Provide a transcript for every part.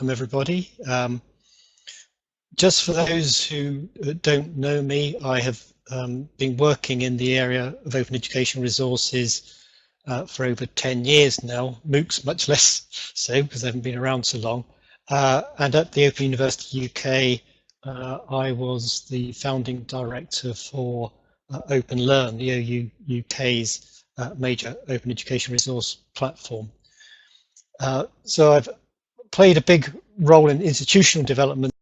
everybody. Just for those who don't know me, I have been working in the area of open education resources for over 10 years now. MOOCs much less so because they haven't been around so long. And at the Open University UK, I was the founding director for Open Learn, the OUUK's major open education resource platform. So I've played a big role in institutional development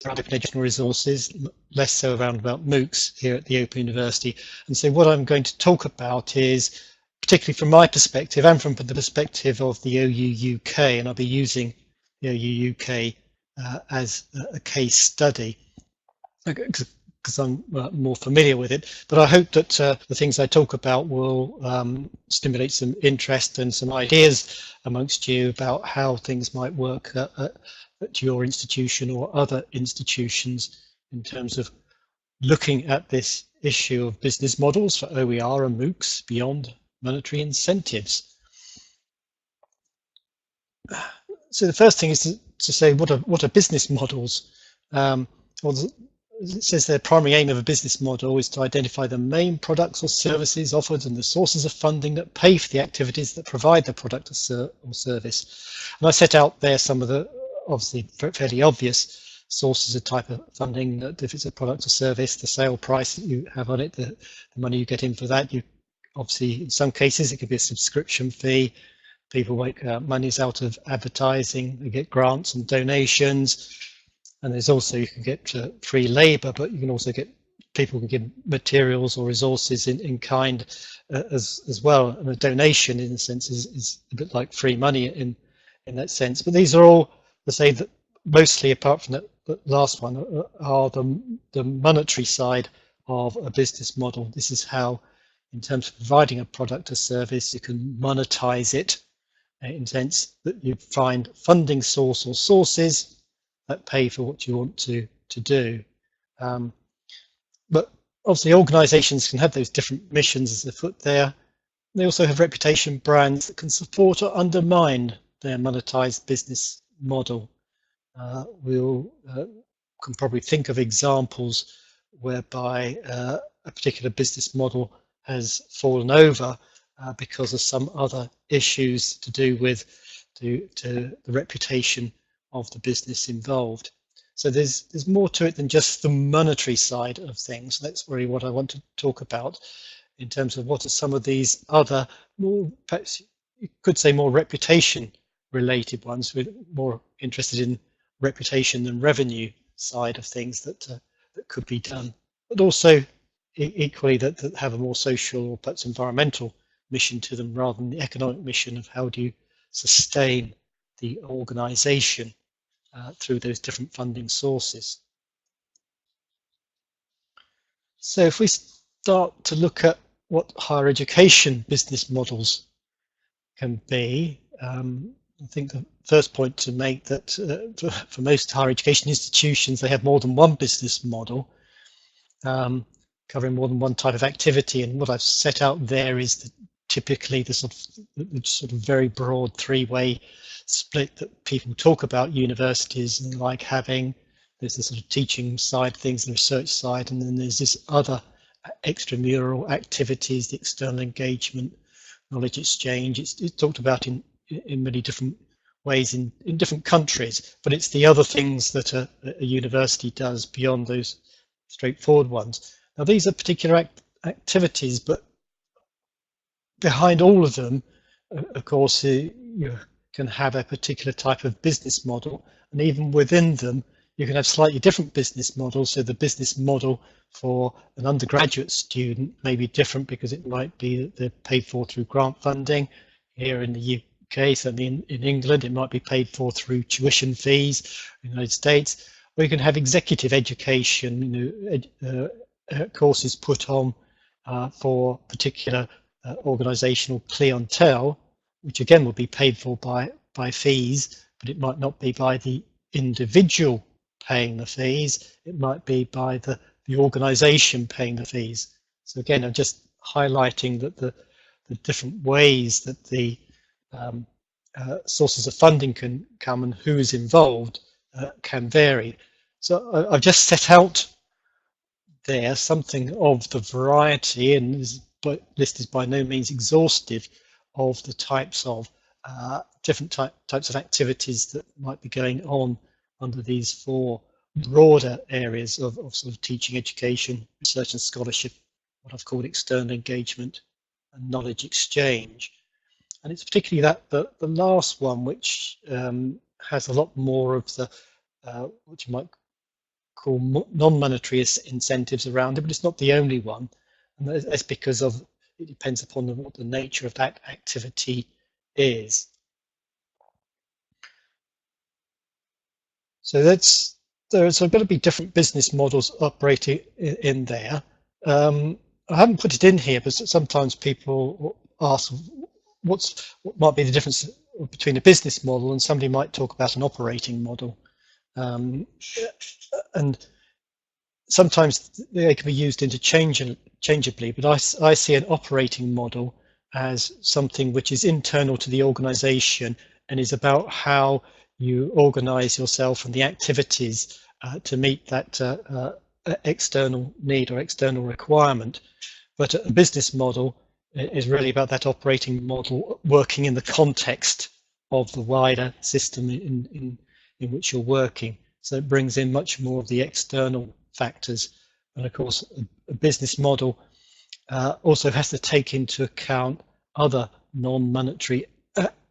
around open educational resources, less so around about MOOCs here at the Open University. And so what I'm going to talk about is, particularly from my perspective and from the perspective of the OUUK, and I'll be using the OUUK as a case study because I'm more familiar with it. But I hope that the things I talk about will stimulate some interest and some ideas amongst you about how things might work at your institution or other institutions in terms of looking at this issue of business models for OER and MOOCs beyond monetary incentives. So the first thing is to say what are business models? Well, it says their primary aim of a business model is to identify the main products or services offered and the sources of funding that pay for the activities that provide the product or service. And I set out there some of the obviously fairly obvious sources of type of funding, that if it's a product or service, the sale price that you have on it, the money you get in for that. You obviously, in some cases, it could be a subscription fee. People make monies out of advertising, they get grants and donations. And there's also, you can get free labor, but you can also get, people can give materials or resources in kind as well. And a donation, in a sense, is a bit like free money in that sense. But these are all, to say that mostly, apart from the last one, are the monetary side of a business model. This is how, in terms of providing a product or service, you can monetize it in the sense that you find funding source or sources that pay for what you want to do. But obviously organizations can have those different missions as afoot there. They also have reputation brands that can support or undermine their monetized business model. We'll can probably think of examples whereby a particular business model has fallen over because of some other issues to do with to the reputation of the business involved. So there's more to it than just the monetary side of things. That's really what I want to talk about in terms of what are some of these other, more, perhaps you could say, more reputation related ones. We're more interested in reputation and revenue side of things that could be done, but also equally that have a more social or perhaps environmental mission to them rather than the economic mission of how do you sustain the organization through those different funding sources. So if we start to look at what higher education business models can be, I think the first point to make that for most higher education institutions, they have more than one business model, covering more than one type of activity. And what I've set out there is typically the sort of very broad three-way split that people talk about universities and like having. There's the sort of teaching side of things, the research side, and then there's this other extramural activities, the external engagement, knowledge exchange. It's talked about in many different ways in different countries, but it's the other things that a university does beyond those straightforward ones. Now these are particular activities, but behind all of them, of course, you can have a particular type of business model, and even within them, you can have slightly different business models. So the business model for an undergraduate student may be different because it might be that they're paid for through grant funding. Here in the UK, certainly in England, it might be paid for through tuition fees in the United States. Or you can have executive education, courses put on for particular organizational clientele, which again will be paid for by fees, but it might not be by the individual paying the fees. It might be by the organization paying the fees. So again, I'm just highlighting that the different ways that the sources of funding can come and who is involved can vary. So I've just set out there something of the variety, and this list is by no means exhaustive, of the types of different types of activities that might be going on under these four broader areas of sort of teaching, education, research and scholarship, what I've called external engagement and knowledge exchange. And it's particularly that the last one, which has a lot more of the what you might call non-monetary incentives around it, but it's not the only one. And that's because of it depends upon what the nature of that activity is. So there's going to be different business models operating in there. I haven't put it in here, but sometimes people ask what might be the difference between a business model, and somebody might talk about an operating model. And sometimes they can be used interchangeably, but I see an operating model as something which is internal to the organization and is about how you organize yourself and the activities to meet that external need or external requirement. But a business model is really about that operating model working in the context of the wider system in which you're working. So it brings in much more of the external factors. And of course, a business model also has to take into account other non-monetary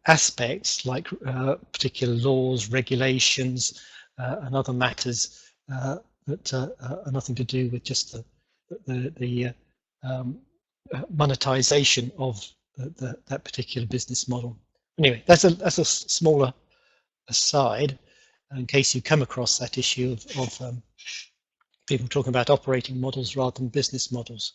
aspects like particular laws, regulations, and other matters that are nothing to do with just the monetization of that particular business model. Anyway, that's a smaller aside in case you come across that issue of people talking about operating models rather than business models.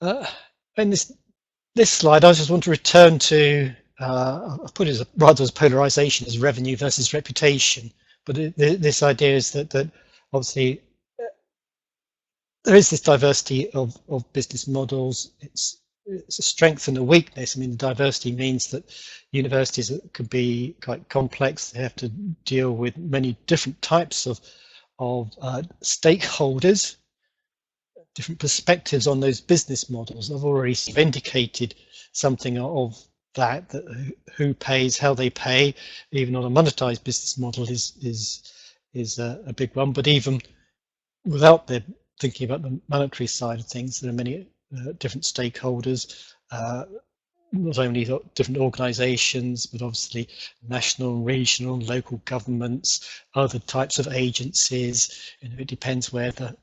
In this slide, I just want to return to, I've put it rather as polarization as revenue versus reputation, but this idea is that obviously there is this diversity of business models. It's a strength and a weakness. I mean, the diversity means that universities could be quite complex. They have to deal with many different types of stakeholders, different perspectives on those business models. I've already indicated something of that who pays, how they pay, even on a monetized business model is a big one. But even without the thinking about the monetary side of things, there are many different stakeholders, not only different organizations, but obviously national, regional, local governments, other types of agencies. It depends where the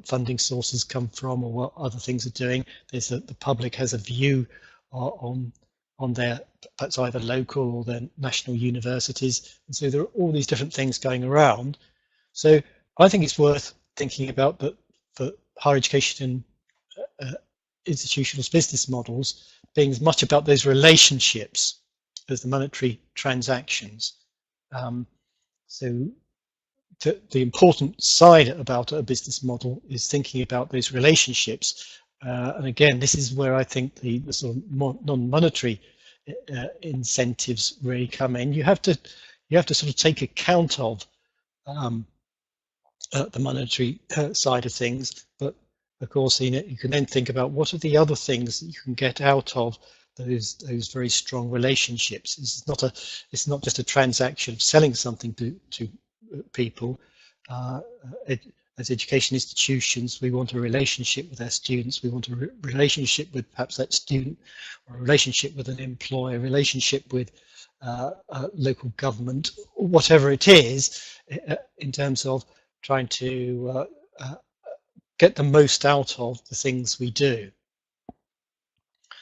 funding sources come from or what other things are doing. There's the public has a view on their perhaps either local or their national universities, and so there are all these different things going around. So I think it's worth thinking about that for higher education and institutional business models being as much about those relationships as the monetary transactions. So the important side about a business model is thinking about those relationships. And again, this is where I think the sort of non-monetary incentives really come in. You have to sort of take account of the monetary side of things, but of course in it you can then think about what are the other things that you can get out of those very strong relationships. It's not just a transaction of selling something to people. As education institutions, we want a relationship with our students. We want a relationship with perhaps that student, or a relationship with an employer, a relationship with local government, whatever it is, in terms of trying to get the most out of the things we do.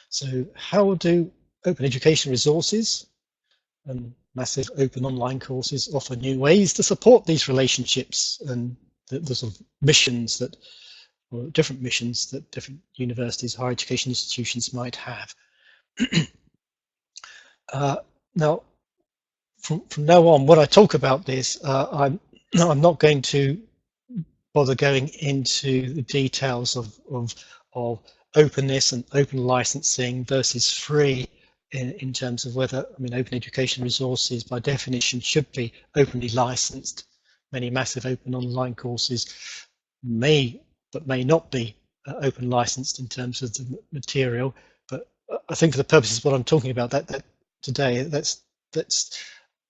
So how do open education resources and massive open online courses offer new ways to support these relationships and the sort of missions that, or different missions that different universities, higher education institutions might have? Now, from now on, when I talk about this, I'm not going to bother going into the details of openness and open licensing versus free in terms of whether, I mean, open education resources by definition should be openly licensed. Many massive open online courses may not be open licensed in terms of the material, but I think for the purposes of what I'm talking about that today, that's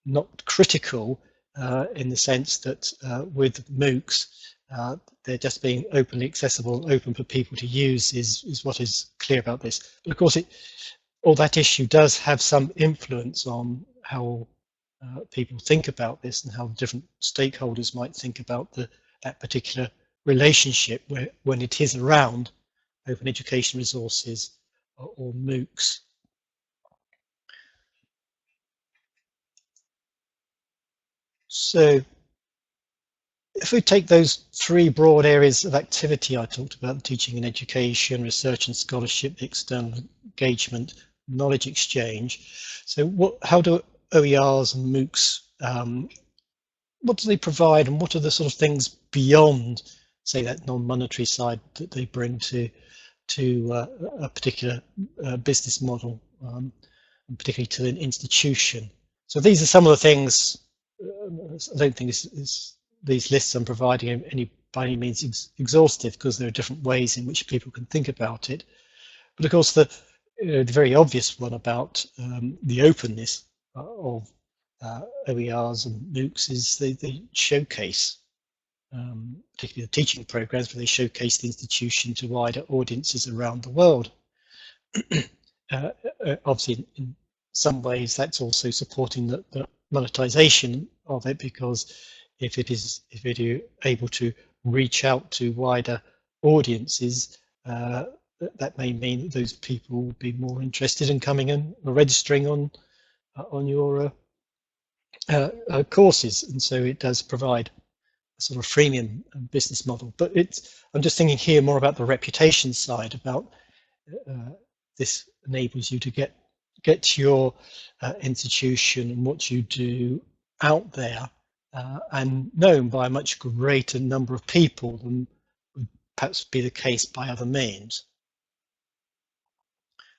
not critical in the sense that with MOOCs, they're just being openly accessible, open for people to use is what is clear about this. But of course, all that issue does have some influence on how people think about this and how different stakeholders might think about that particular relationship when it is around open education resources or MOOCs. So if we take those three broad areas of activity I talked about, teaching and education, research and scholarship, external engagement, knowledge exchange. So how do OERs and MOOCs, what do they provide, and what are the sort of things beyond, say, that non-monetary side that they bring to a particular business model, and particularly to an institution? So these are some of the things. I don't think these lists I'm providing by any means exhaustive, because there are different ways in which people can think about it. But of course, the very obvious one about the openness of OERs and MOOCs is they showcase, particularly the teaching programs, where they showcase the institution to wider audiences around the world. Obviously, in some ways, that's also supporting the monetization of it, because if you're able to reach out to wider audiences, that may mean that those people will be more interested in coming in or registering on your courses, and so it does provide a sort of freemium business model. But I'm just thinking here more about the reputation side, about this enables you to get your institution and what you do out there and known by a much greater number of people than would perhaps be the case by other means.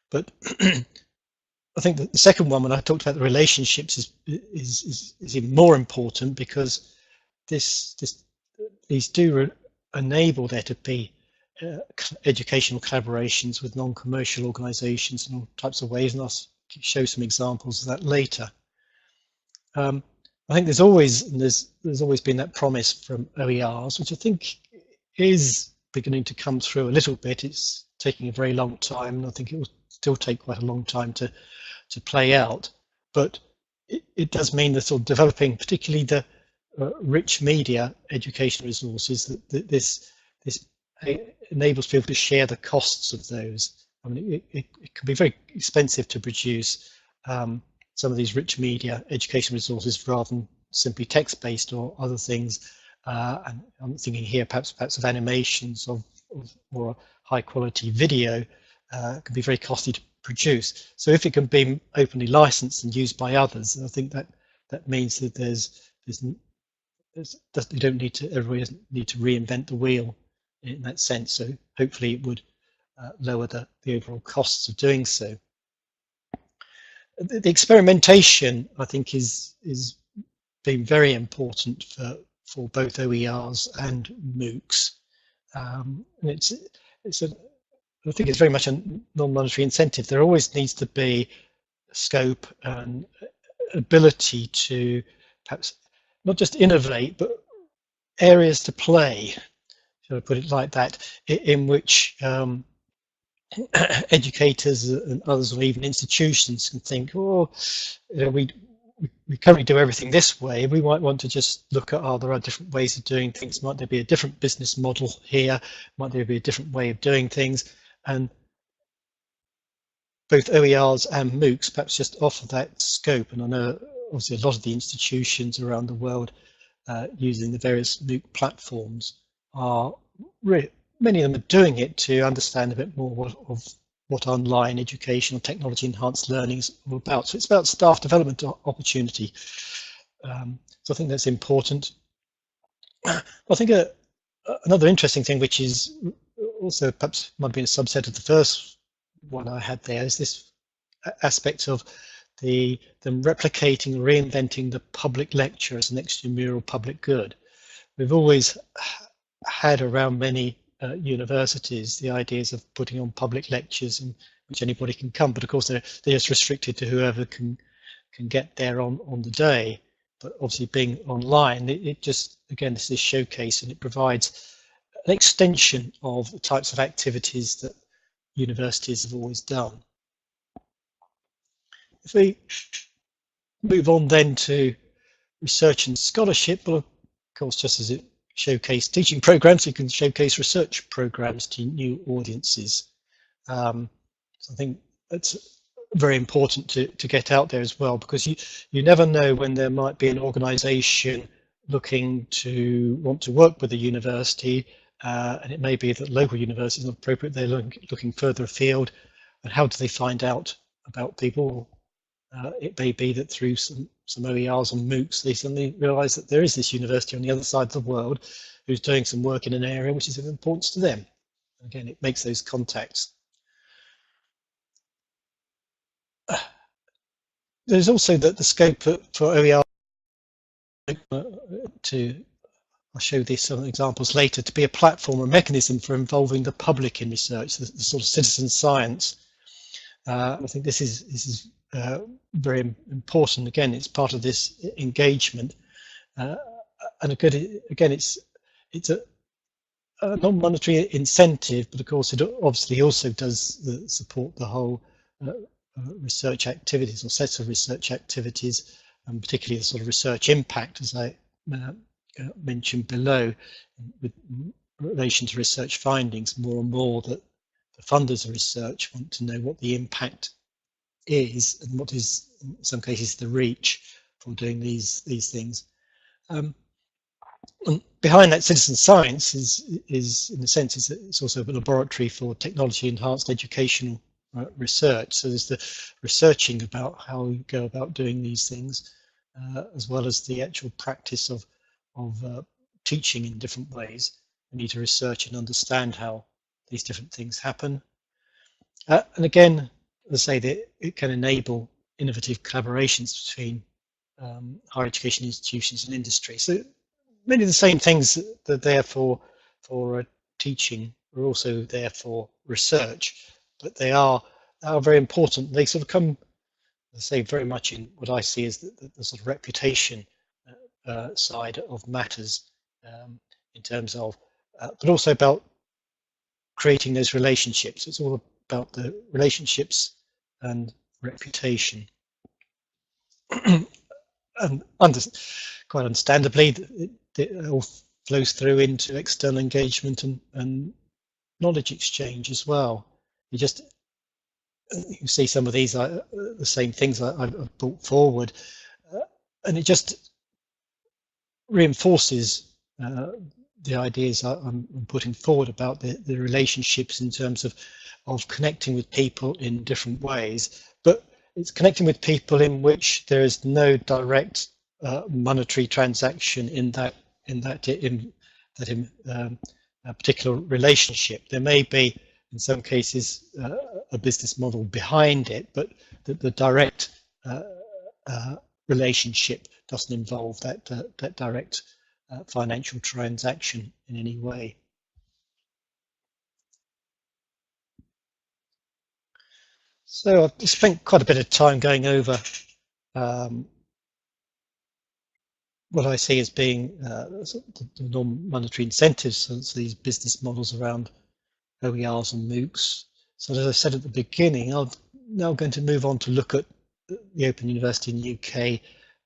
But I think that the second one, when I talked about the relationships, is even more important, because these do enable there to be educational collaborations with non-commercial organisations in all types of ways, and I'll show some examples of that later. I think there's always been that promise from OERs, which I think is beginning to come through a little bit. It's taking a very long time, and I think it will still take quite a long time to play out. But it does mean that sort of developing, particularly the rich media education resources, that this enables people to share the costs of those. I mean, it can be very expensive to produce some of these rich media education resources rather than simply text-based or other things. And I'm thinking here perhaps of animations or high-quality video can be very costly to produce. So if it can be openly licensed and used by others, I think that means that you don't need to everybody doesn't need to reinvent the wheel in that sense. So hopefully it would lower the overall costs of doing so. The experimentation, I think, is been very important for both OERs and MOOCs. And I think it's very much a non-monetary incentive. There always needs to be scope and ability to perhaps not just innovate, but areas to play, shall I put it like that, in which educators and others, or even institutions, can think, oh, we currently do everything this way. We might want to just look at, there are different ways of doing things. Might there be a different business model here? Might there be a different way of doing things? And both OERs and MOOCs perhaps just offer that scope. And I know obviously a lot of the institutions around the world using the various MOOC platforms are many of them are doing it to understand a bit more of what online education or technology enhanced learning is all about. So it's about staff development opportunity. So I think that's important. I think another interesting thing, which is also perhaps might have been a subset of the first one I had there, is this aspect of them replicating, reinventing the public lecture as an extramural public good. We've always had around many universities the ideas of putting on public lectures in which anybody can come, but of course they're just restricted to whoever can get there on the day. But obviously being online, it just, again, this is a showcase, and it provides an extension of the types of activities that universities have always done. If we move on then to research and scholarship, well, of course, just as it showcased teaching programs, you can showcase research programs to new audiences. So I think that's very important to get out there as well, because you never know when there might be an organisation looking to want to work with a university, and it may be that local universities are not appropriate, they're looking further afield, and how do they find out about people? It may be that through some OERs and MOOCs, they suddenly realise that there is this university on the other side of the world who's doing some work in an area which is of importance to them. Again, it makes those contacts. There's also the scope for OER I'll show these some examples later, to be a platform or mechanism for involving the public in research, the sort of citizen science. I think this is very important. Again, it's part of this engagement, and again, it's a non-monetary incentive, but of course it obviously also does support the whole research activities or sets of research activities, and particularly the sort of research impact, as I mentioned below, with relation to research findings. More and more that the funders of research want to know what the impact is and what is, in some cases, the reach for doing these things. And behind that citizen science is in a sense, it's also a laboratory for technology enhanced educational research. So there's the researching about how you go about doing these things, as well as the actual practice of teaching in different ways. We need to research and understand how these different things happen. And again, as I say, that it can enable innovative collaborations between higher education institutions and industry. So many of the same things that are there for teaching are also there for research, but they are very important. They sort of come, I say, very much in what I see as the sort of reputation side of matters, in terms of, but also about creating those relationships. It's all about the relationships and reputation. And quite understandably, it all flows through into external engagement and knowledge exchange as well. You see some of these are the same things I've brought forward, and it just reinforces the ideas I'm putting forward about the relationships in terms of connecting with people in different ways, but it's connecting with people in which there is no direct monetary transaction in that particular relationship. There may be, in some cases, a business model behind it, but the direct relationship doesn't involve that direct financial transaction in any way. So I've spent quite a bit of time going over what I see as being the non-monetary incentives, so these business models around OERs and MOOCs. So as I said at the beginning, I'm now going to move on to look at the Open University in the UK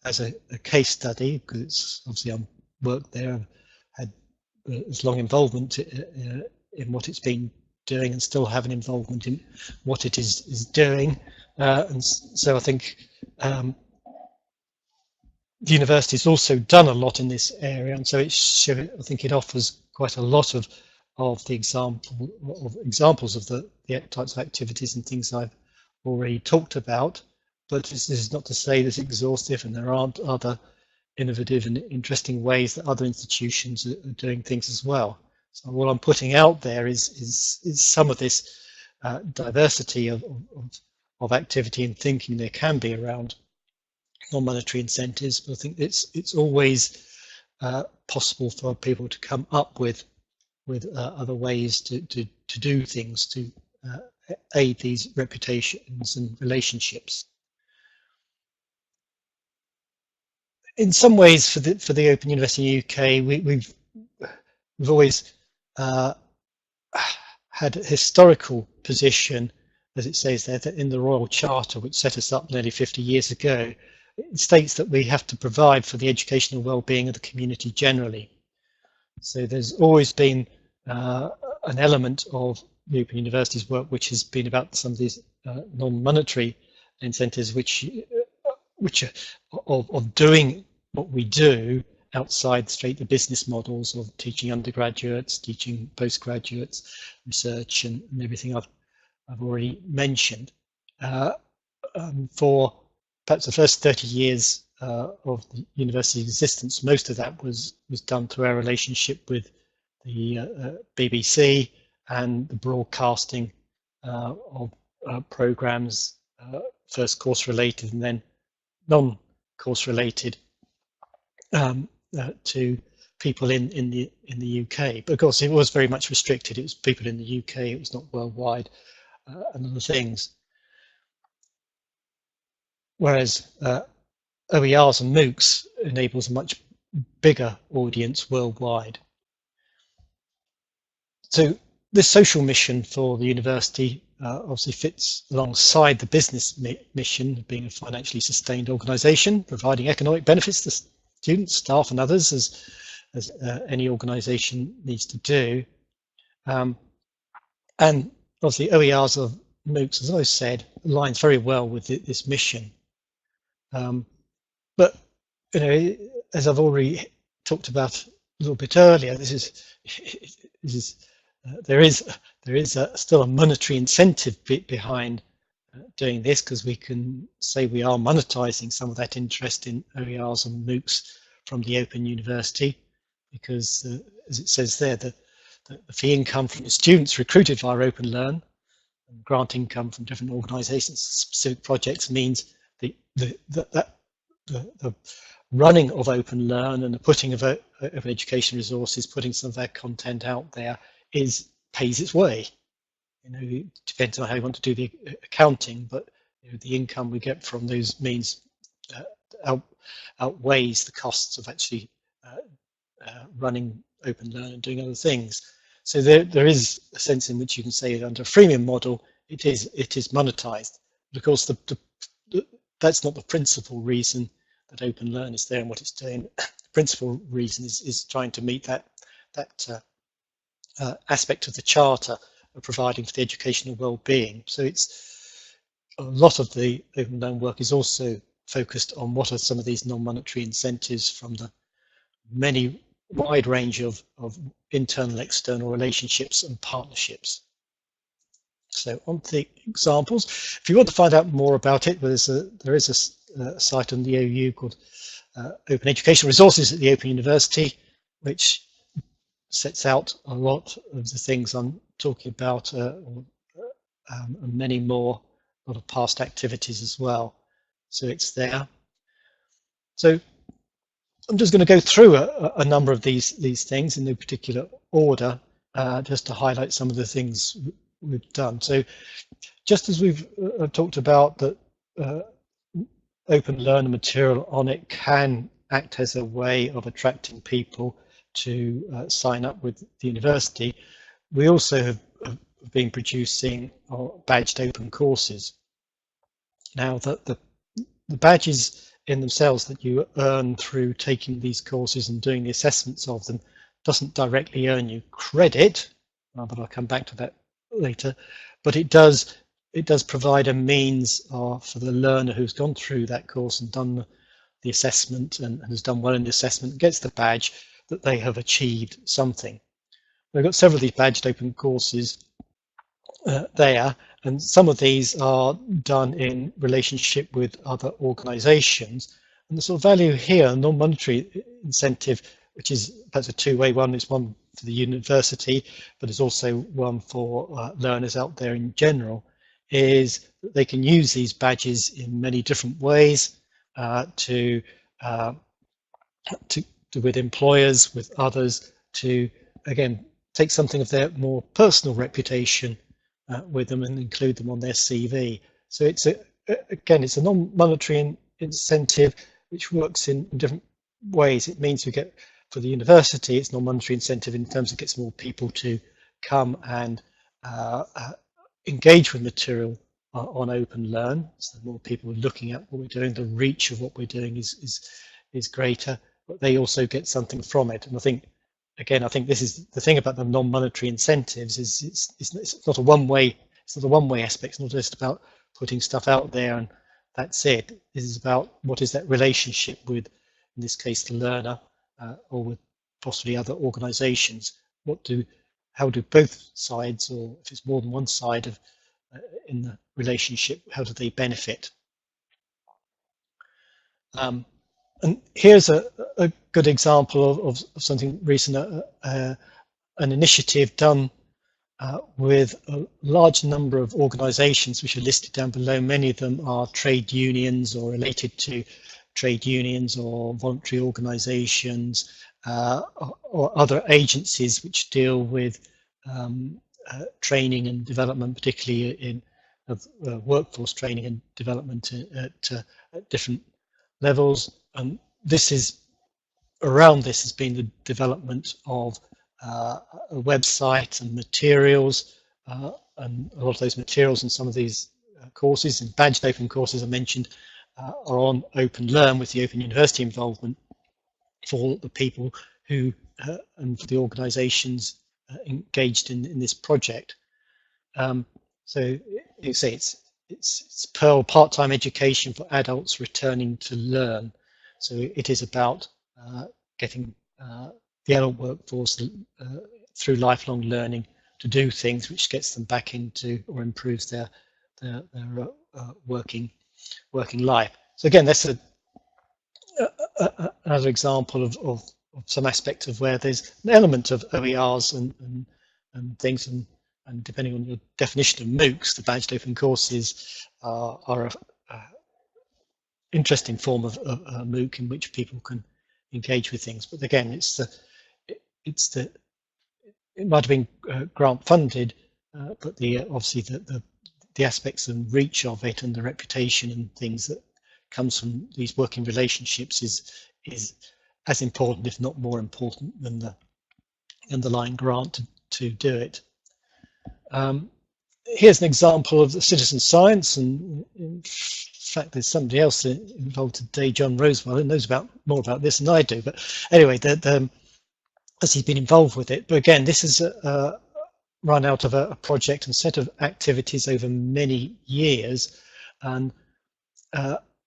as a case study, because it's obviously I've worked there, I've had as long involvement in what it's been doing and still have an involvement in what it is doing. And so I think the university's also done a lot in this area, and so I think it offers quite a lot of the examples of the types of activities and things I've already talked about. But this is not to say that it's exhaustive, and there aren't other innovative and interesting ways that other institutions are doing things as well. So what I'm putting out there is some of this diversity of of activity and thinking there can be around non-monetary incentives, but I think it's always possible for people to come up with other ways to do things to aid these reputations and relationships. In some ways, for the Open University in the UK, we've always had a historical position, as it says there, that in the Royal Charter, which set us up nearly 50 years ago, it states that we have to provide for the educational well-being of the community generally. So there's always been an element of the Open University's work which has been about some of these non-monetary incentives, which are of doing what we do outside straight the business models of teaching undergraduates, teaching postgraduates, research, and everything I've already mentioned. For perhaps the first 30 years of the university's existence, most of that was done through our relationship with the BBC and the broadcasting of programs, first course related and then non-course related, to people in the UK. But of course, it was very much restricted. It was people in the UK. It was not worldwide, and other things. Whereas OERs and MOOCs enables a much bigger audience worldwide. So this social mission for the university obviously fits alongside the business mission of being a financially sustained organisation, providing economic benefits to students, staff and others, as any organisation needs to do. And obviously OERs of MOOCs, as I said, aligns very well with this mission. But you know, as I've already talked about a little bit earlier, there is still a monetary incentive behind doing this, because we can say we are monetizing some of that interest in OERs and MOOCs from the Open University, because as it says there, the fee income from the students recruited via Open Learn and grant income from different organizations, specific projects, means the running of Open Learn and the putting of open education resources, putting some of their content out there, pays its way. You know, it depends on how you want to do the accounting, but you know, the income we get from those means outweighs the costs of actually running Open Learn and doing other things. So there is a sense in which you can say that under a freemium model, it is monetized. But of course, that's not the principal reason that Open Learn is there and what it's doing. The principal reason is trying to meet that aspect of the charter of providing for the educational well-being. So it's a lot of the Open Learn work is also focused on what are some of these non-monetary incentives from the many wide range of internal, external relationships and partnerships. So on to the examples. If you want to find out more about it, there is a site on the OUUK called Open Educational Resources at the Open University, which sets out a lot of the things I'm talking about, and many more, a lot of past activities as well. So it's there. So I'm just going to go through a number of these things in no particular order, just to highlight some of the things we've done. So just as we've talked about that Open Learn material on it can act as a way of attracting people to sign up with the university, we also have been producing badged open courses. Now the badges in themselves that you earn through taking these courses and doing the assessments of them doesn't directly earn you credit, but I'll come back to that later. But it does provide a means for the learner who's gone through that course and done the assessment and has done well in the assessment, gets the badge, that they have achieved something. We've got several of these badged open courses there, and some of these are done in relationship with other organizations. And the sort of value here, non-monetary incentive, which is perhaps a two-way one, is one for the university, but it's also one for learners out there in general, is that they can use these badges in many different ways to with employers, with others, to again take something of their more personal reputation with them and include them on their CV. So it's again it's a non-monetary incentive which works in different ways. It means we get, for the university, it's non-monetary incentive in terms of it gets more people to come and engage with material on Open Learn. So the more people looking at what we're doing, the reach of what we're doing is greater, but they also get something from it. And I think, again, I think this is the thing about the non-monetary incentives is it's not a one-way, it's not a one-way aspect. It's not just about putting stuff out there and that's it. This is about what is that relationship with, in this case, the learner, or with possibly other organisations. How do both sides, or if it's more than one side of in the relationship, how do they benefit? And here's a good example of something recent, an initiative done with a large number of organisations which are listed down below. Many of them are trade unions or related to trade unions or voluntary organisations or other agencies which deal with training and development, particularly in workforce training and development at different levels. And this is, around this has been the development of a website and materials, and a lot of those materials and some of these courses and badged open courses I mentioned are on Open Learn with the Open University involvement for the people who and for the organisations engaged in this project. So you say it's Pearl part-time education for adults returning to learn. So it is about getting the adult workforce through lifelong learning to do things which gets them back into or improves their working life. So again, that's another example of some aspect of where there's an element of OERs and things, and depending on your definition of MOOCs, the badged open courses are a interesting form of a MOOC in which people can engage with things. But again, it might have been grant funded, but obviously the aspects and reach of it and the reputation and things that comes from these working relationships is as important, if not more important, than the underlying grant to do it. Here's an example of the citizen science, and in fact there's somebody else involved today, John Rosewell, who knows more about this than I do, but anyway, as he's been involved with it. But again, this is run out of a project and set of activities over many years, and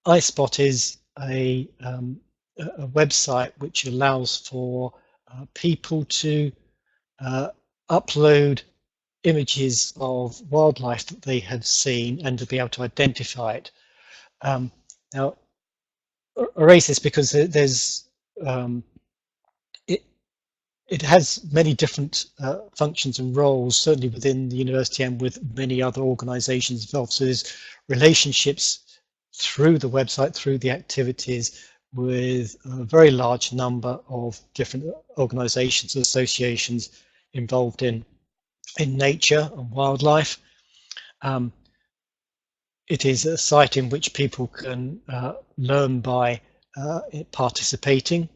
iSpot is a website which allows for people to upload images of wildlife that they have seen and to be able to identify it. Now, I raise this because there's it has many different functions and roles, certainly within the university and with many other organisations involved. So there's relationships through the website, through the activities, with a very large number of different organisations and associations involved in nature and wildlife. It is a site in which people can learn by participating.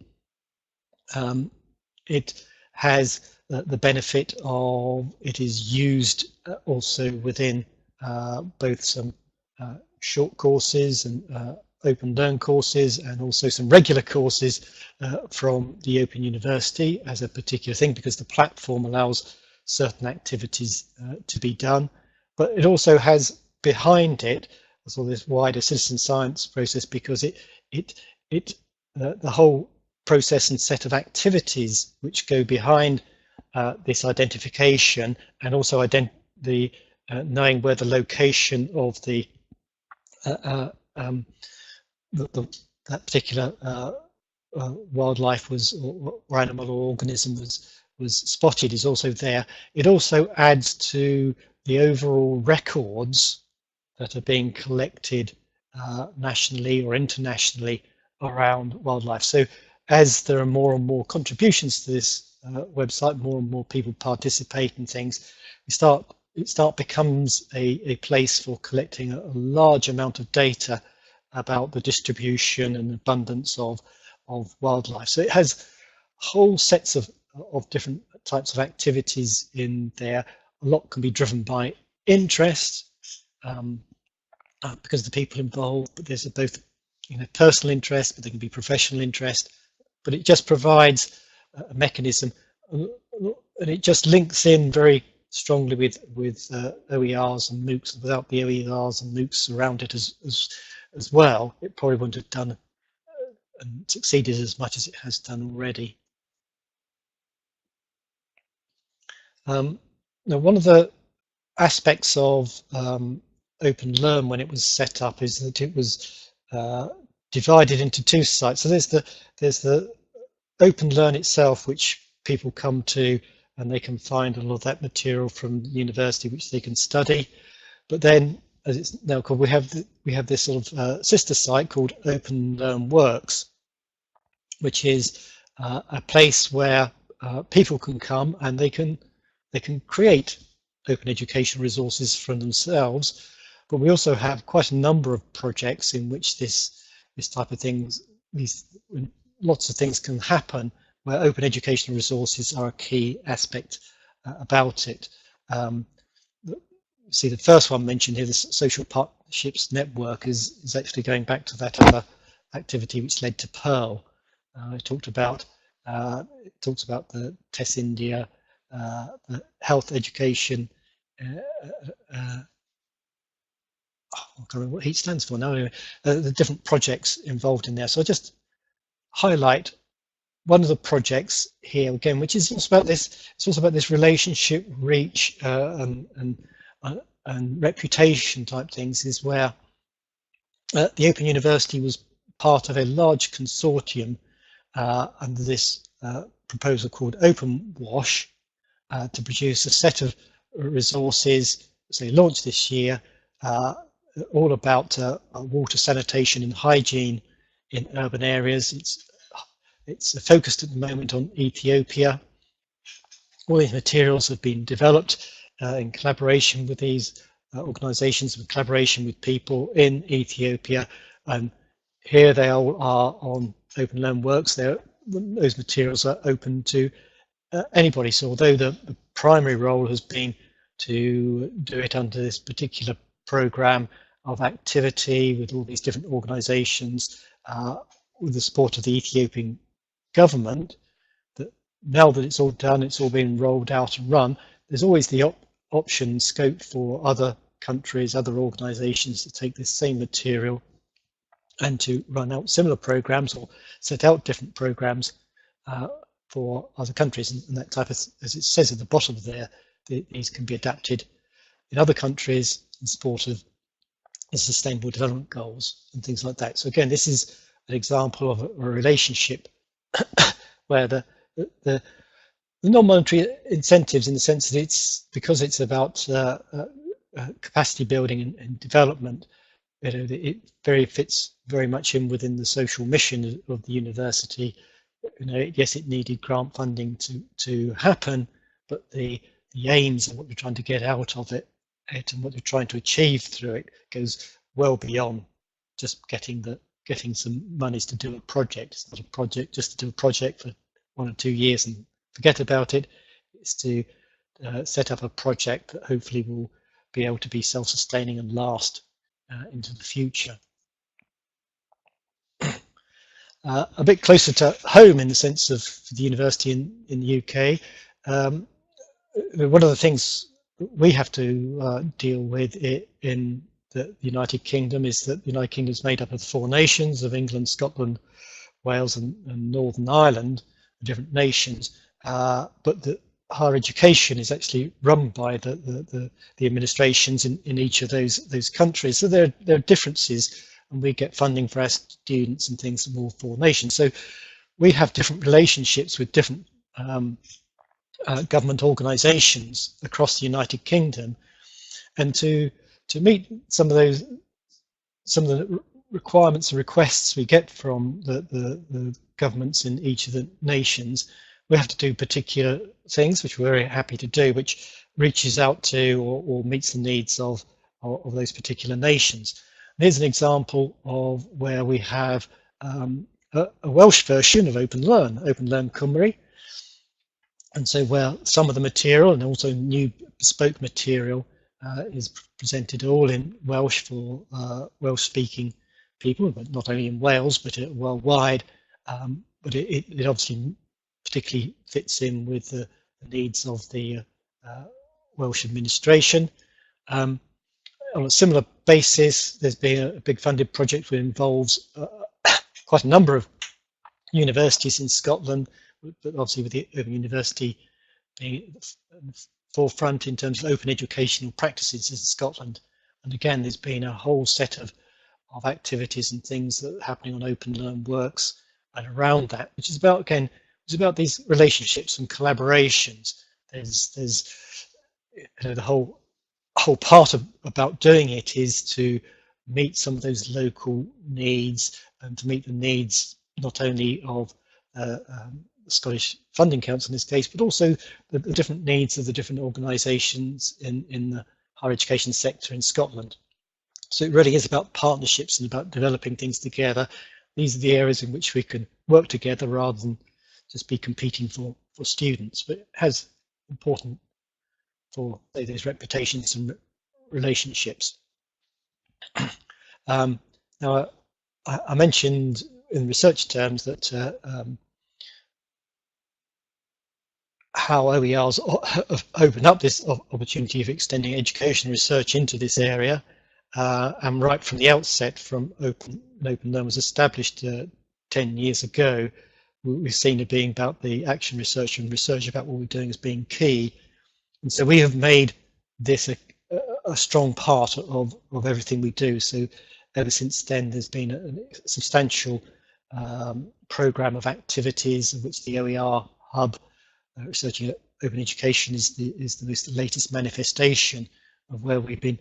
It has the benefit of, it is used also within both some short courses and Open Learn courses, and also some regular courses from the Open University as a particular thing, because the platform allows certain activities to be done. But it also has behind it sort of this wider citizen science process, because the whole process and set of activities which go behind this identification, and also knowing where the location of that particular wildlife was, or animal or organism was spotted, is also there. It also adds to the overall records that are being collected nationally or internationally around wildlife. So as there are more and more contributions to this website, more and more people participate in things, it becomes a place for collecting a large amount of data about the distribution and abundance of wildlife. So it has whole sets of different types of activities in there. A lot can be driven by interest, because the people involved, but there's both personal interest, but there can be professional interest, but it just provides a mechanism, and it just links in very strongly with OERs and MOOCs. Without the OERs and MOOCs around it as well, it probably wouldn't have done and succeeded as much as it has done already. Now, one of the aspects of OpenLearn when it was set up is that it was divided into two sites. So there's the OpenLearn itself, which people come to, and they can find a lot of that material from the university, which they can study. But then, as it's now called, we have this sort of sister site called OpenLearn Works, which is a place where people can come and they can create open education resources for themselves. But we also have quite a number of projects in which this type of things, lots of things can happen, where open educational resources are a key aspect about it. See, the first one mentioned here, the Social Partnerships Network, is actually going back to that other activity which led to Pearl. It talks about the TESS India, the health education. I can't remember what HEAT stands for now. Anyway, the different projects involved in there. So I'll just highlight one of the projects here again, which is also about this. It's also about this relationship, reach, and reputation type things. Is where the Open University was part of a large consortium under this proposal called Open Wash to produce a set of resources, say launched this year, all about water sanitation and hygiene in urban areas. It's focused at the moment on Ethiopia. All these materials have been developed in collaboration with these organisations, in collaboration with people in Ethiopia, and here they all are on OpenLearn Works. Those materials are open to anybody. So although the primary role has been to do it under this particular program of activity with all these different organizations with the support of the Ethiopian government, that now that it's all done, it's all been rolled out and run, there's always the option, scope for other countries, other organizations to take this same material and to run out similar programs or set out different programs for other countries, and that type of, as it says at the bottom there, these can be adapted in other countries in support of the sustainable development goals and things like that. So again, this is an example of a relationship where the non-monetary incentives, in the sense that it's because it's about capacity building and development, it fits very much in within the social mission of the university. Yes, it needed grant funding to happen, but the aims and what we're trying to get out of it and what we're trying to achieve through it goes well beyond just getting some monies to do a project. It's not a project just to do a project for 1 or 2 years and forget about it. It's to set up a project that hopefully will be able to be self-sustaining and last into the future. A bit closer to home in the sense of the university in the UK, one of the things we have to deal with in the United Kingdom is that the United Kingdom is made up of 4 nations of England, Scotland, Wales and Northern Ireland, different nations, but the higher education is actually run by the administrations in each of those countries. So there are differences, and we get funding for our students and things from all 4 nations. So we have different relationships with different government organisations across the United Kingdom, and to to meet some of the requirements and requests we get from the governments in each of the nations, we have to do particular things, which we're very happy to do, which reaches out to or meets the needs of those particular nations. And here's an example of where we have a Welsh version of OpenLearn Cymru. And so where some of the material and also new bespoke material is presented all in Welsh for Welsh-speaking people, but not only in Wales, but worldwide. But it obviously particularly fits in with the needs of the Welsh administration. On a similar basis, there's been a big funded project that involves quite a number of universities in Scotland, but obviously with the Open University being at the forefront in terms of open educational practices in Scotland. And again, there's been a whole set of activities and things that are happening on OpenLearn Works and around that, which is about, again, it's about these relationships and collaborations. There's the whole part about doing it is to meet some of those local needs and to meet the needs not only of the Scottish Funding Council in this case, but also the different needs of the different organisations in the higher education sector in Scotland. So it really is about partnerships and about developing things together. These are the areas in which we can work together rather than just be competing for students, but it has important for those reputations and relationships. Now, I mentioned in research terms that how OERs have opened up this opportunity of extending education research into this area, and right from the outset, from OpenLearn was established 10 years ago, we've seen it being about the action research and research about what we're doing as being key. And so we have made this a strong part of everything we do. So ever since then, there's been a substantial program of activities, of which the OER Hub, researching open education, is the most latest manifestation of where we've been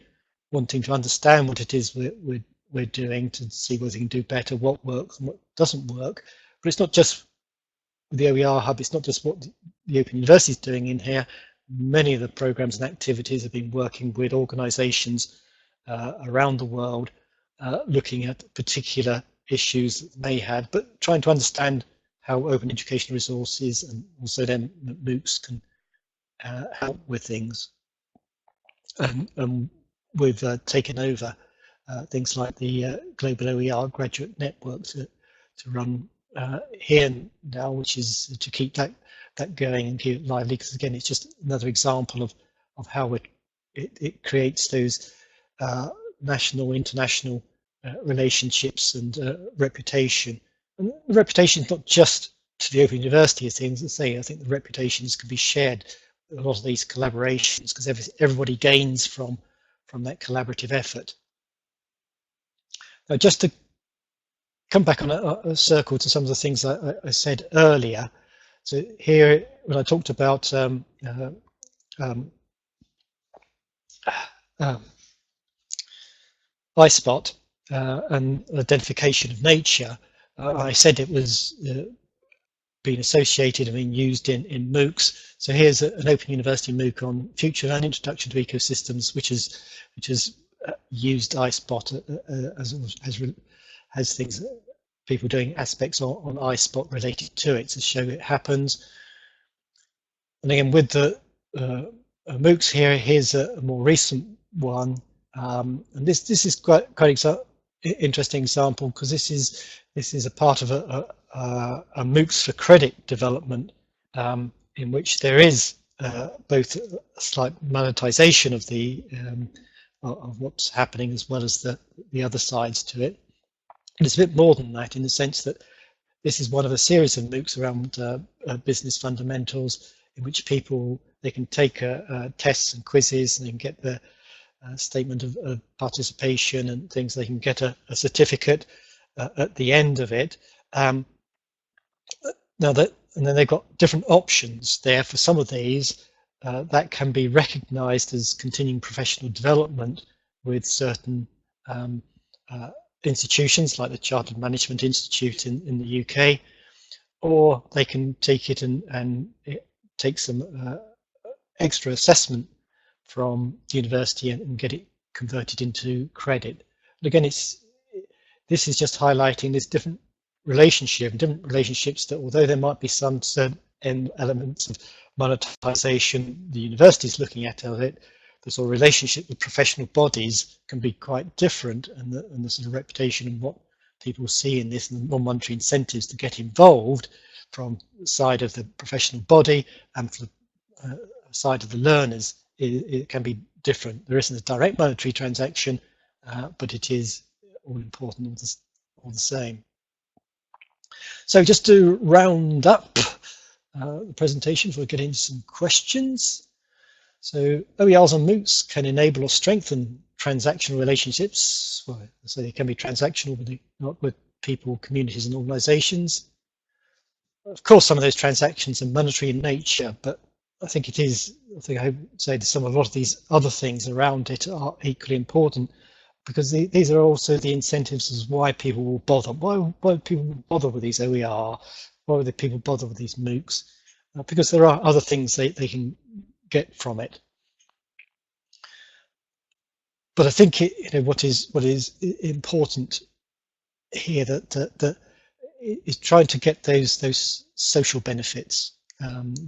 wanting to understand what it is we're doing, to see whether we can do better, what works and what doesn't work. But it's not just with the OER Hub, it's not just what the Open University is doing in here. Many of the programs and activities have been working with organisations around the world, looking at particular issues that they had, but trying to understand how open educational resources and also then MOOCs can help with things. And we've taken over things like the Global OER Graduate Network to run here now, which is to keep that going and keep it lively, because again, it's just another example of how it creates those national, international relationships and reputation. And the reputation is not just to the Open University of things. As I say, I think the reputations can be shared with a lot of these collaborations, because everybody gains from that collaborative effort. Now, just to come back on a circle to some of the things I said earlier. So here, when I talked about iSpot and identification of nature, I said it was being associated and being used in MOOCs. So here's an Open University MOOC on Future and Introduction to Ecosystems, which has used iSpot as things, people doing aspects on iSpot related to it to show it happens. And again, with the MOOCs here, here's a more recent one, and this is quite interesting example, because this is a part of a MOOCs for credit development, in which there is both a slight monetization of the of what's happening, as well as the other sides to it. And it's a bit more than that, in the sense that this is one of a series of MOOCs around business fundamentals, in which they can take tests and quizzes, and they can get the statement of participation and things. They can get a certificate at the end of it. And then they've got different options there for some of these that can be recognised as continuing professional development with certain institutions like the Chartered Management Institute in the UK, or they can take it and take some extra assessment from the university and get it converted into credit. And again, this is just highlighting this different relationships that, although there might be some certain elements of monetization the university is looking at of it, the sort of relationship with professional bodies can be quite different, and the sort of reputation and what people see in this and the non-monetary incentives to get involved from the side of the professional body and from the side of the learners, it can be different. There isn't a direct monetary transaction, but it is all important all the same. So just to round up the presentation before we get into some questions. So OERs and MOOCs can enable or strengthen transactional relationships. Well, so they can be transactional, but not with people, communities and organizations. Of course, some of those transactions are monetary in nature, but I think I would say that a lot of these other things around it are equally important, because these are also the incentives as why people will bother. Why people bother with these OER? Why would people bother with these MOOCs? Because there are other things they can get from it. But I think what is important here that is trying to get those social benefits.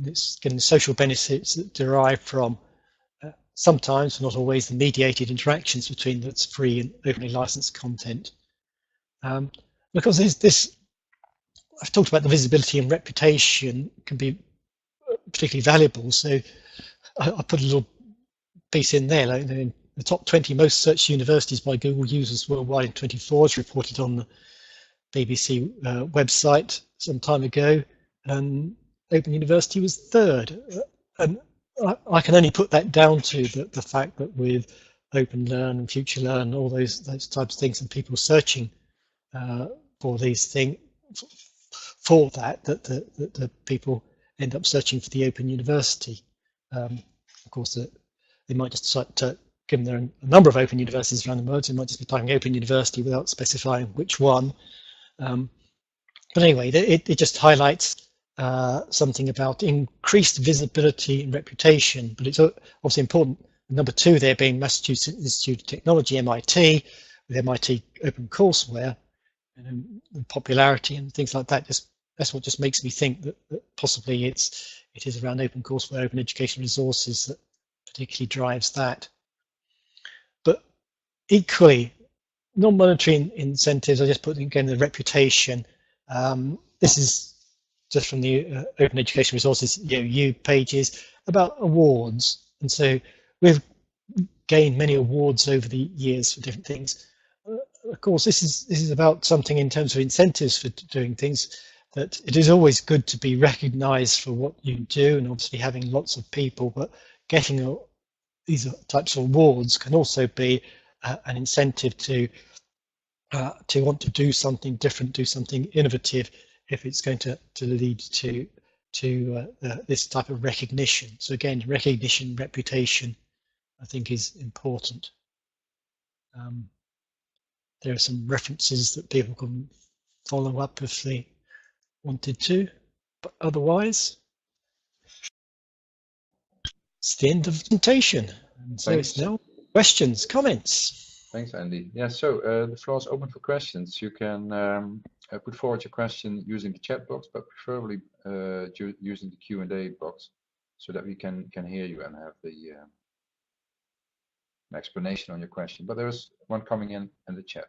It's getting social benefits that derive from sometimes, not always, the mediated interactions between that's free and openly licensed content. Because I've talked about the visibility and reputation can be particularly valuable. So I put a little piece in there, like in the top 20 most searched universities by Google users worldwide in 24 is reported on the BBC website some time ago, and Open University was third. And I can only put that down to the fact that with Open Learn and Future Learn, all those types of things, and people searching for these things, for that the people end up searching for the Open University. Of course, they might just decide to, given there are a number of open universities around the world, they might just be typing Open University without specifying which one. But anyway, it just highlights something about increased visibility and reputation. But it's obviously important. Number two there being Massachusetts Institute of Technology, MIT, with MIT OpenCourseWare, and popularity and things like that. That's what just makes me think that possibly it is around OpenCourseWare, open education resources, that particularly drives that. But equally, non-monetary incentives, I just put again the reputation. This is just from the Open Education Resources OUUK pages about awards, and so we've gained many awards over the years for different things. Of course, this is about something in terms of incentives for doing things, that it is always good to be recognised for what you do, and obviously having lots of people, but getting these types of awards can also be an incentive to want to do something different, do something innovative, if it's going to lead to this type of recognition. So again, recognition, reputation, I think is important. There are some references that people can follow up if they wanted to, but otherwise, it's the end of the presentation. And so it's now questions, comments. Thanks, Andy. Yeah, so the floor is open for questions. You can put forward your question using the chat box, but preferably using the Q&A box, so that we can hear you and have the an explanation on your question. But there's one coming in the chat.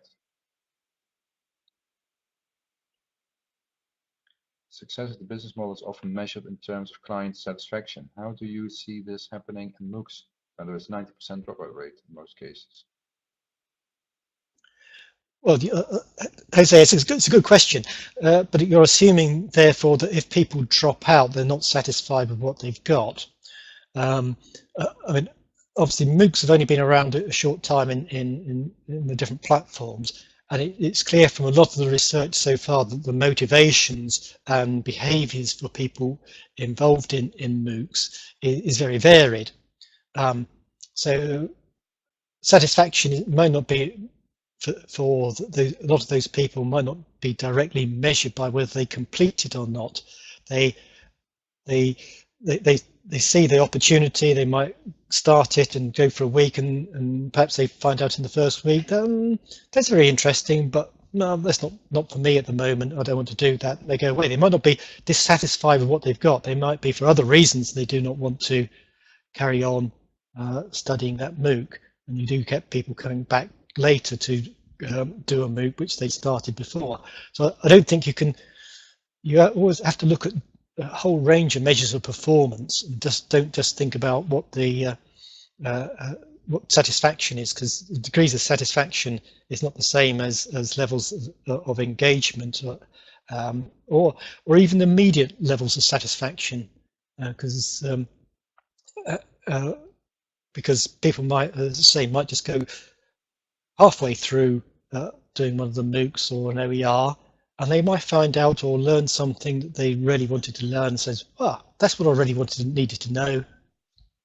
Success of the business model is often measured in terms of client satisfaction. How do you see this happening in MOOCs, where there is 90% dropout rate in most cases? Well, Jose, it's a good question, but you're assuming, therefore, that if people drop out, they're not satisfied with what they've got. I mean, obviously, MOOCs have only been around a short time in the different platforms, and it's clear from a lot of the research so far that the motivations and behaviours for people involved in MOOCs is very varied. So satisfaction might not be for a lot of those people might not be directly measured by whether they complete it or not. They see the opportunity. They might start it and go for a week, and perhaps they find out in the first week that's very interesting, but no, that's not for me at the moment. I don't want to do that. They go away. They might not be dissatisfied with what they've got. They might be for other reasons they do not want to carry on studying that MOOC. And you do get people coming back later to do a MOOC which they started before. So I don't think you always have to look at a whole range of measures of performance, and don't just think about what the what satisfaction is, because degrees of satisfaction is not the same as levels of engagement or even immediate levels of satisfaction, because people might, as I say, might just go halfway through doing one of the MOOCs or an OER, and they might find out or learn something that they really wanted to learn, and says, "Ah, that's what I really needed to know.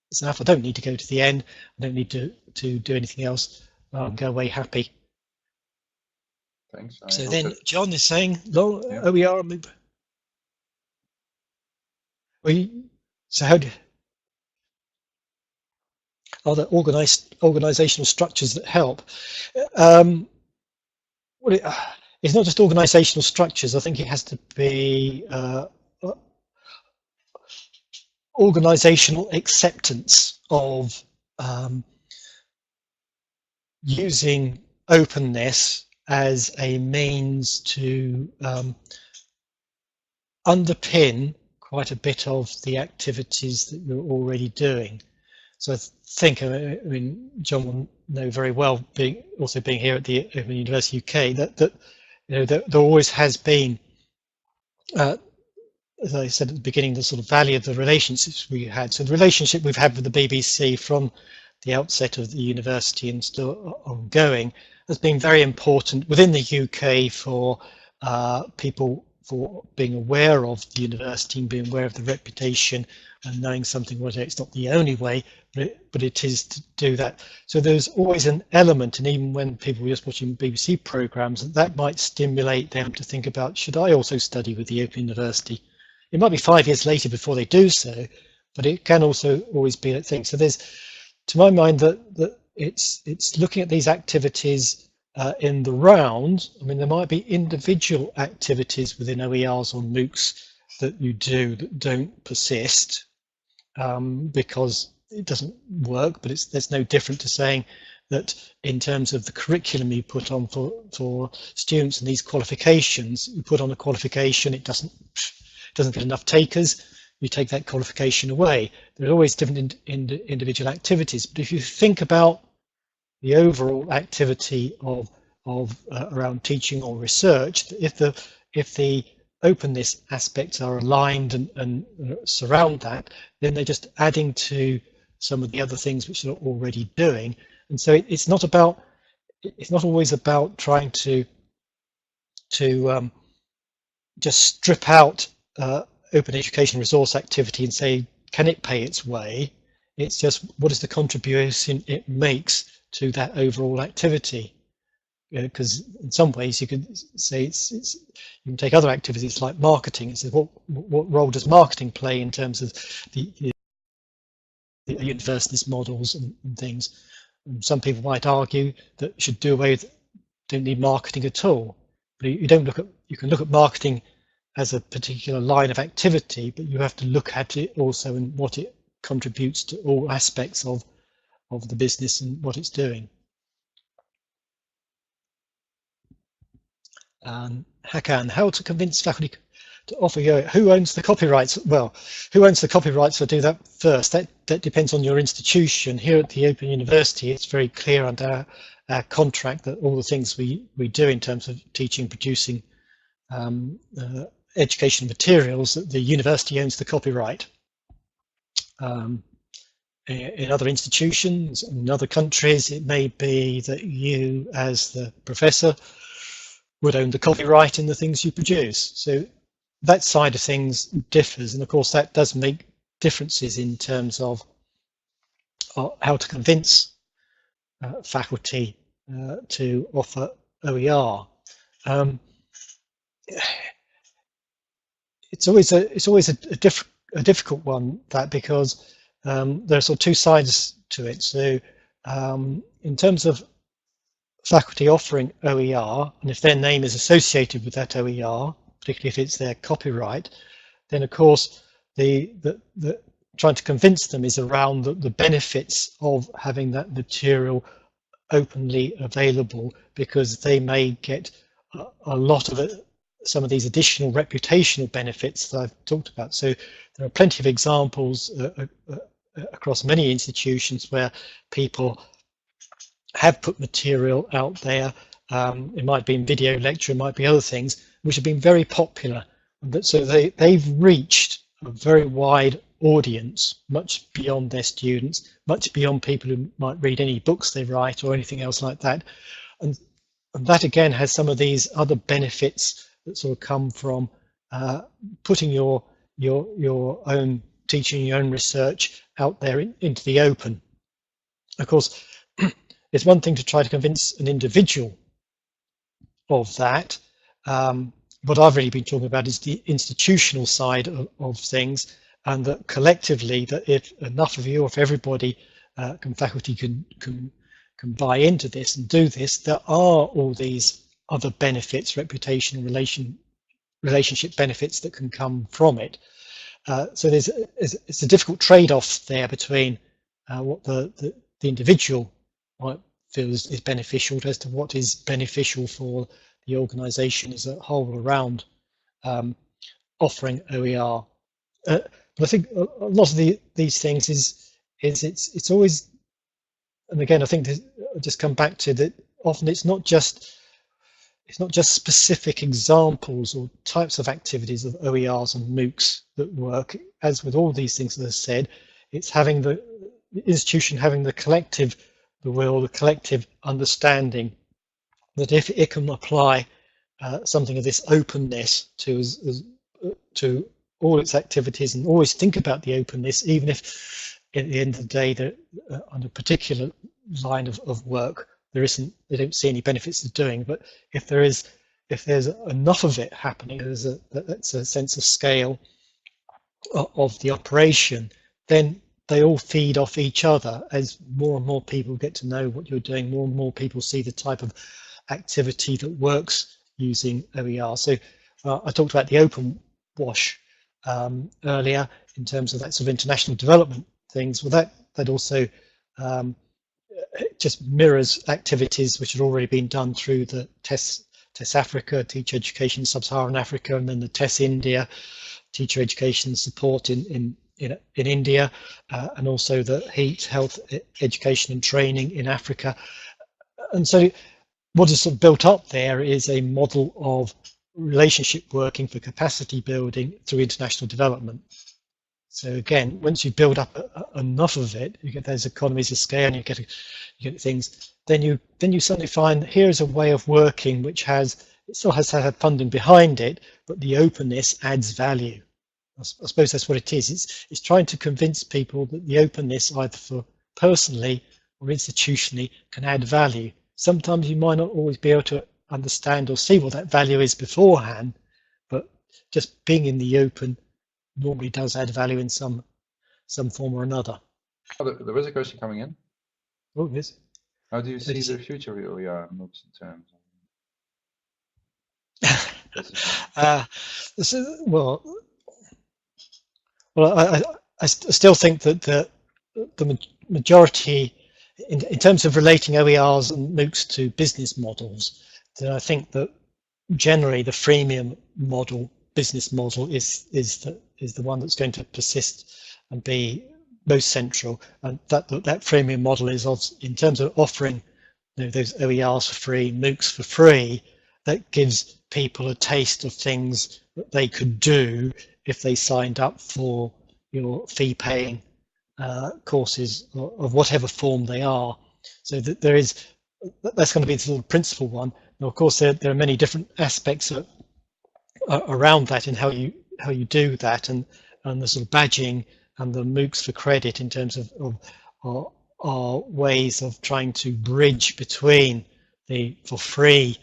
It's enough. I don't need to go to the end. I don't need to do anything else. I'll go away happy." Thanks. So then John is saying, OER and MOOC. So how are there organizational structures that help? It's not just organizational structures. I think it has to be organizational acceptance of using openness as a means to underpin quite a bit of the activities that you're already doing. So I think, I mean, John will know very well, being here at the Open University UK, that you know there always has been, as I said at the beginning, the sort of value of the relationships we had. So the relationship we've had with the BBC from the outset of the university and still ongoing has been very important within the UK for people for being aware of the university and being aware of the reputation and knowing something. Whether it's not the only way, but it is to do that. So there's always an element, and even when people are just watching BBC programs, that might stimulate them to think about, should I also study with the Open University? It might be 5 years later before they do so, but it can also always be a thing. So there's, to my mind, that it's looking at these activities in the round. I mean, there might be individual activities within OERs or MOOCs that you do that don't persist because it doesn't work, but there's no different to saying that in terms of the curriculum you put on for students and these qualifications, you put on a qualification, it doesn't get enough takers, you take that qualification away. There are always different individual activities, but if you think about the overall activity of around teaching or research, if the openness aspects are aligned and surround that, then they're just adding to some of the other things which they're already doing. And so it's not always about trying to just strip out open education resource activity and say, can it pay its way? It's just, what is the contribution it makes to that overall activity? Because in some ways you could say you can take other activities like marketing and say, what role does marketing play in terms of the university's models and things? And some people might argue that should do away with, don't need marketing at all. But you can look at marketing as a particular line of activity, but you have to look at it also and what it contributes to all aspects of the business and what it's doing. Hakan, how to convince faculty to offer you? Who owns the copyrights? Well, who owns the copyrights? I'll do that first. That depends on your institution. Here at the Open University, it's very clear under our contract that all the things we do in terms of teaching, producing education materials, that the university owns the copyright. In other institutions, in other countries, it may be that you, as the professor, would own the copyright in the things you produce. So that side of things differs, and of course that does make differences in terms of how to convince faculty to offer OER. It's always a difficult one, that, because there are sort of two sides to it. So in terms of faculty offering OER, and if their name is associated with that OER, particularly if it's their copyright, then of course the trying to convince them is around the benefits of having that material openly available, because they may get a lot of it, some of these additional reputational benefits that I've talked about. So there are plenty of examples across many institutions where people have put material out there. It might be in video lecture, it might be other things, which have been very popular. So they've reached a very wide audience, much beyond their students, much beyond people who might read any books they write or anything else like that. And that again has some of these other benefits that sort of come from putting your own teaching, your own research out there into the open. Of course, it's one thing to try to convince an individual of that. What I've really been talking about is the institutional side of things, and that collectively, that if enough of you, or if everybody, faculty can buy into this and do this, there are all these other benefits, reputational relationship benefits that can come from it. So it's a difficult trade-off there between what the individual might feel is beneficial as to what is beneficial for the organisation as a whole around offering OER. But I think a lot of these things is it's always, and again I think I'll just come back to that, often it's not just specific examples or types of activities of OERs and MOOCs that work. As with all these things that I said, it's having the institution having the collective, the will, the collective understanding that if it can apply something of this openness to all its activities, and always think about the openness, even if at the end of the day that on a particular line of work they don't see any benefits of doing, but if there's enough of it happening, that's a sense of scale of the operation, then they all feed off each other. As more and more people get to know what you're doing, more and more people see the type of activity that works using OER. So I talked about the open wash earlier in terms of that sort of international development things. Well, that also just mirrors activities which had already been done through the TESS Africa, Teacher Education Sub-Saharan Africa, and then the TESS India, Teacher Education Support in India, and also the HEAT, Health Education and Training in Africa. And so what is sort of built up there is a model of relationship working for capacity building through international development. So again, once you build up enough of it, you get those economies of scale, and you get things. Then you suddenly find here's a way of working which it still has to have funding behind it, but the openness adds value. I suppose that's what it is. It's trying to convince people that the openness, either for personally or institutionally, can add value. Sometimes you might not always be able to understand or see what that value is beforehand, but just being in the open normally does add value in some form or another. Oh, there is a question coming in. Oh, yes. How do you see the future of OER MOOCs in terms of? Well, I still think that the majority, in terms of relating OERs and MOOCs to business models, then I think that generally the freemium model, business model, is the one that's going to persist and be most central. And that freemium model is in terms of offering those OERs for free, MOOCs for free, that gives people a taste of things that they could do if they signed up for your fee-paying courses of whatever form they are. So that that's going to be the sort of principal one. Now, of course, there are many different aspects around that and how you do that, and the sort of badging and the MOOCs for credit in terms of are ways of trying to bridge between the for free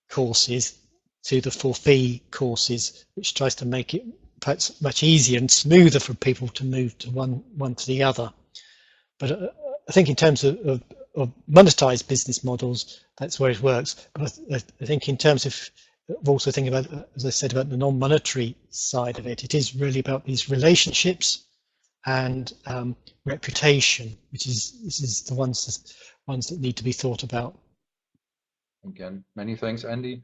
courses to the for fee courses, which tries to make it perhaps much easier and smoother for people to move to one to the other. But I think in terms of monetized business models, that's where it works. But I think in terms of also thinking about, as I said, about the non-monetary side of it, it is really about these relationships and reputation, which is the ones that need to be thought about. Again, many thanks, Andy.